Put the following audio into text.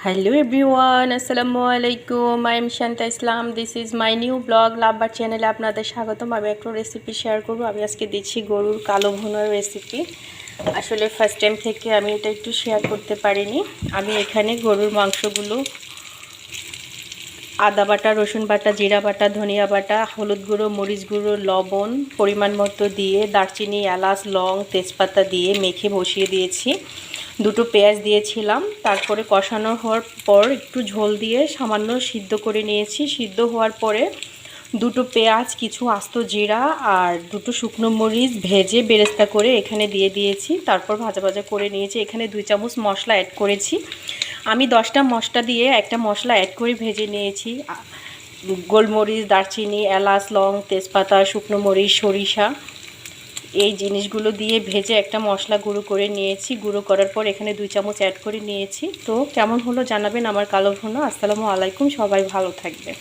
Hello everyone, Assalamu alaikum. I am Shanta Islam. This is my new blog লাভবার চ্যানেলে আপনাদের স্বাগতম। আমি একটা রেসিপি শেয়ার করব। আমি আজকে দিচ্ছি গরুর কালো ভুনার রেসিপি। আসলে ফার্স্ট টাইম থেকে আমি এটা একটু শেয়ার করতে পারিনি। আমি এখানে গরুর মাংসগুলো আদা বাটা, রসুন বাটা, জিরা বাটা, ধনিয়া বাটা, হলুদ গুঁড়ো, মরিচ গুঁড়ো, লবণ পরিমাণ মতো দিয়ে দারচিনি, এলাচ, লং, তেজপাতা দিয়ে মেখে বসিয়ে দিয়েছি। দুটো পেঁয়াজ দিয়েছিলাম, তারপরে কষানো হওয়ার পর একটু ঝোল দিয়ে সামান্য সিদ্ধ করে নিয়েছি। সিদ্ধ হওয়ার পরে দুটো পেঁয়াজ, কিছু আস্ত জিরা আর দুটো শুকনো মরিচ ভেজে বেরেস্তা করে এখানে দিয়ে দিয়েছি। তারপর ভাজা ভাজা করে নিয়েছি। এখানে 2 চামচ মশলা অ্যাড করেছি। আমি 10টা মশলা দিয়ে একটা মশলা অ্যাড করে ভেজে নিয়েছি। গোলমরিচ, দারচিনি, এলাচ, লং, তেজপাতা, শুকনো মরিচ, সরিষা এই জিনিসগুলো দিয়ে ভেজে একটা মশলা গুঁড়ো করে নিয়েছি। গুঁড়ো করার পর এখানে 2 চামচ অ্যাড করে নিয়েছি। তো কেমন হলো জানাবেন আমার কালো ভুনা। আসসালামু আলাইকুম, সবাই ভালো থাকবে।